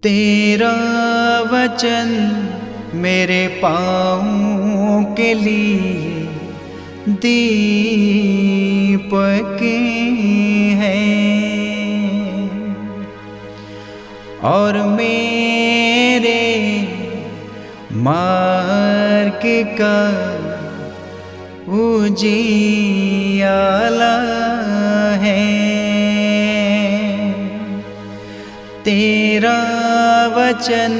तेरा वचन मेरे पाँवों के लिए दीपक है और मेरे मार्ग का उजियाला है। तेरा वचन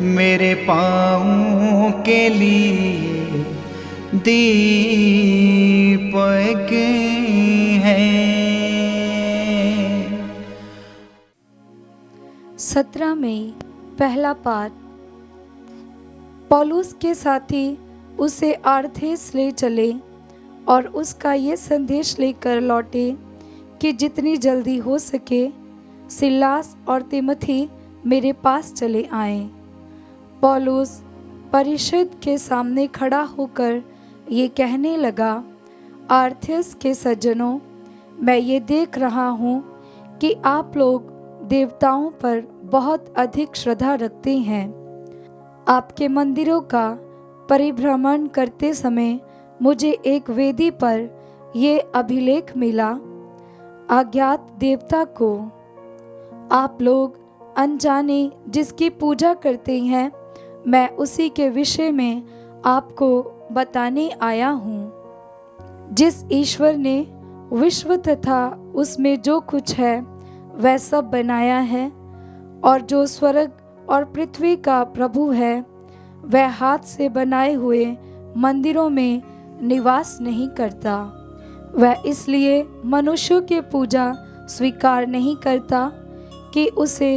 मेरे पाँवों के लिए दीपक है। 17 मई पहला पाठ। पौलुस के साथी उसे आर्थेस ले चले और उसका ये संदेश लेकर लौटे कि जितनी जल्दी हो सके सिलास और तिमोथी मेरे पास चले आएं। पौलुस परिषद के सामने खड़ा होकर ये कहने लगा, आर्थेस के सज्जनों, मैं ये देख रहा हूँ कि आप लोग देवताओं पर बहुत अधिक श्रद्धा रखते हैं। आपके मंदिरों का परिभ्रमण करते समय मुझे एक वेदी पर ये अभिलेख मिला, अज्ञात देवता को आप लोग अनजाने जिसकी पूजा करते हैं, मैं उसी के विषय में आपको बताने आया हूँ। जिस ईश्वर ने विश्व तथा उसमें जो कुछ है वह सब बनाया है और जो स्वर्ग और पृथ्वी का प्रभु है, वह हाथ से बनाए हुए मंदिरों में निवास नहीं करता। वह इसलिए मनुष्यों की पूजा स्वीकार नहीं करता कि उसे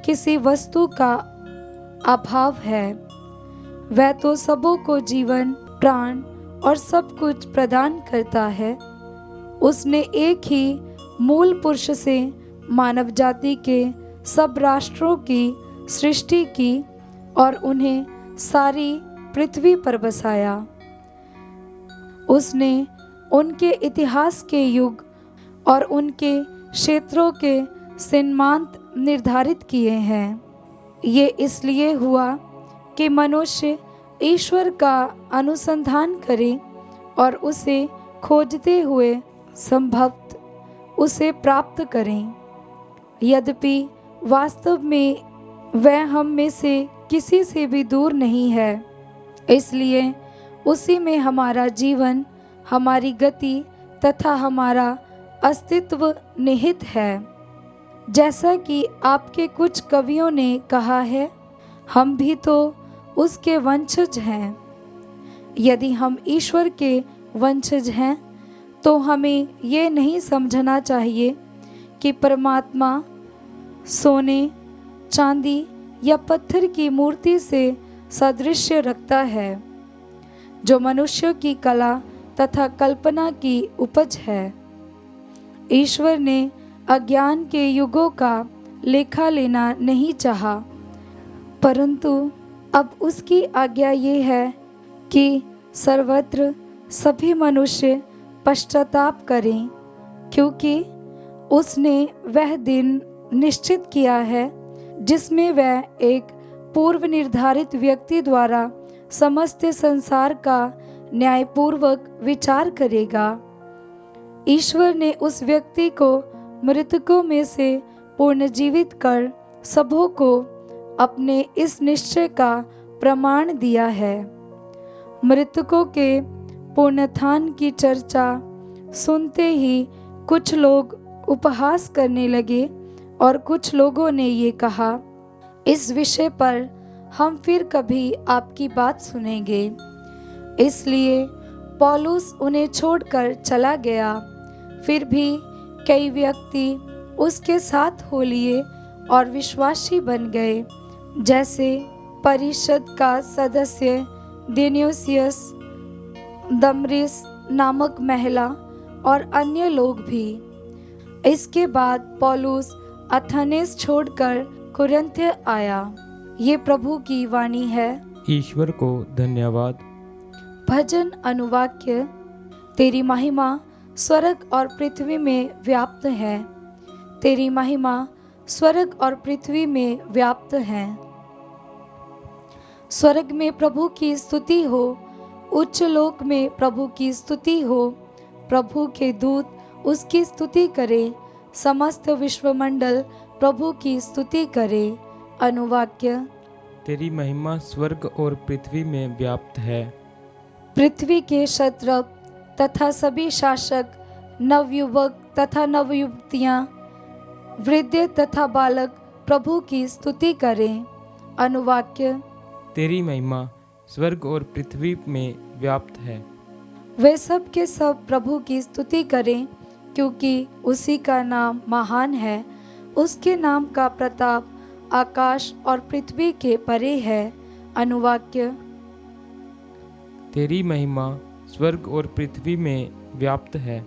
किसी वस्तु का अभाव है। वह तो सबों को जीवन, प्राण और सब कुछ प्रदान करता है। उसने एक ही मूल पुरुष से मानव जाति के सब राष्ट्रों की सृष्टि की और उन्हें सारी पृथ्वी पर बसाया। उसने उनके इतिहास के युग और उनके क्षेत्रों के सीमांत निर्धारित किए हैं। ये इसलिए हुआ कि मनुष्य ईश्वर का अनुसंधान करे और उसे खोजते हुए संभवतः उसे प्राप्त करें। यद्यपि वास्तव में वह हम में से किसी से भी दूर नहीं है। इसलिए उसी में हमारा जीवन, हमारी गति तथा हमारा अस्तित्व निहित है। जैसा कि आपके कुछ कवियों ने कहा है, हम भी तो उसके वंशज हैं। यदि हम ईश्वर के वंशज हैं तो हमें ये नहीं समझना चाहिए कि परमात्मा सोने, चांदी या पत्थर की मूर्ति से सादृश्य रखता है, जो मनुष्यों की कला तथा कल्पना की उपज है। ईश्वर ने अज्ञान के युगों का लेखा लेना नहीं चाहा, परंतु अब उसकी आज्ञा ये है कि सर्वत्र सभी मनुष्य पश्चाताप करें, क्योंकि उसने वह दिन निश्चित किया है जिसमें वह एक पूर्व निर्धारित व्यक्ति द्वारा समस्त संसार का न्यायपूर्वक विचार करेगा। ईश्वर ने उस व्यक्ति को मृतकों में से पुनर्जीवित कर सबों को अपने इस निश्चय का प्रमाण दिया है। मृतकों के पुनरुत्थान की चर्चा सुनते ही कुछ लोग उपहास करने लगे और कुछ लोगों ने ये कहा, इस विषय पर हम फिर कभी आपकी बात सुनेंगे। इसलिए पौलुस उन्हें छोड़कर चला गया। फिर भी कई व्यक्ति उसके साथ हो लिए और विश्वासी बन गए, जैसे परिषद का सदस्य दियोनुसियस, दमरिस नामक महिला और अन्य लोग भी। इसके बाद पौलुस अथेनेस छोड़कर कुरिन्थ आया। ये प्रभु की वाणी है। ईश्वर को धन्यवाद। भजन अनुवाक्य। तेरी महिमा स्वर्ग और पृथ्वी में व्याप्त है। तेरी महिमा स्वर्ग और पृथ्वी में व्याप्त हैं। स्वर्ग में प्रभु की स्तुति हो, उच्च लोक में प्रभु की स्तुति हो। प्रभु के दूत उसकी स्तुति करे, समस्त विश्वमंडल प्रभु की स्तुति करे। अनुवाक्य। तेरी महिमा स्वर्ग और पृथ्वी में व्याप्त है। पृथ्वी के क्षत्रप तथा सभी शासक, नवयुवक तथा नवयुवतियाँ, वृद्ध तथा बालक प्रभु की स्तुति करें। अनुवाक्य। तेरी महिमा स्वर्ग और पृथ्वी में व्याप्त है। वे सब के सब प्रभु की स्तुति करें, क्योंकि उसी का नाम महान है। उसके नाम का प्रताप आकाश और पृथ्वी के परे है। अनुवाक्य। तेरी महिमा स्वर्ग और पृथ्वी में व्याप्त है।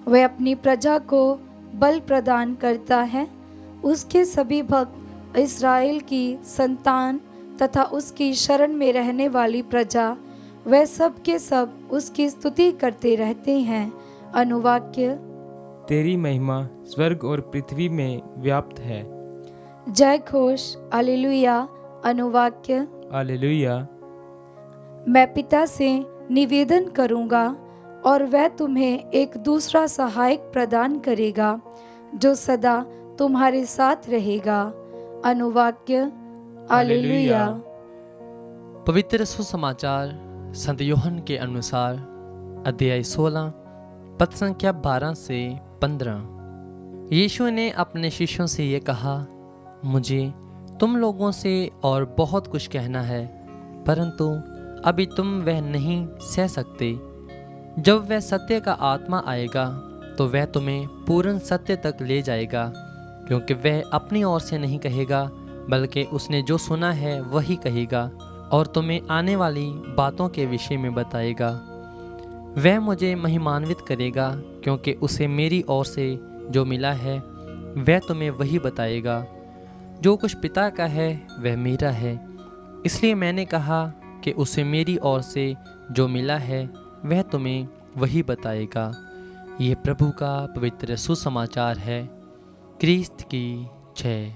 वह अपनी प्रजा को बल प्रदान करता है। उसके सभी भक्त, इस्राएल की संतान तथा उसकी शरण में रहने वाली प्रजा, वे सब के सब उसकी स्तुति करते रहते हैं। अनुवाक्य। तेरी महिमा स्वर्ग और पृथ्वी में व्याप्त है। जय घोष, हालेलुया। अनुवाक्य। हालेलुया। मैं पिता से निवेदन करूंगा और वह तुम्हें एक दूसरा सहायक प्रदान करेगा, जो सदा तुम्हारे साथ रहेगा। अनुवाक्य। हालेलुया। पवित्र सुसमाचार संत यूहन्ना के अनुसार अध्याय 16 पद संख्या 12 से 15। यीशु ने अपने शिष्यों से ये कहा, मुझे तुम लोगों से और बहुत कुछ कहना है, परंतु अभी तुम वह नहीं सह सकते। जब वह सत्य का आत्मा आएगा तो वह तुम्हें पूर्ण सत्य तक ले जाएगा, क्योंकि वह अपनी ओर से नहीं कहेगा, बल्कि उसने जो सुना है वही कहेगा और तुम्हें आने वाली बातों के विषय में बताएगा। वह मुझे महिमान्वित करेगा, क्योंकि उसे मेरी ओर से जो मिला है वह तुम्हें वही बताएगा। जो कुछ पिता का है वह मेरा है, इसलिए मैंने कहा कि उसे मेरी ओर से जो मिला है वह तुम्हें वही बताएगा। ये प्रभु का पवित्र सुसमाचार है। क्रिस्त की जय।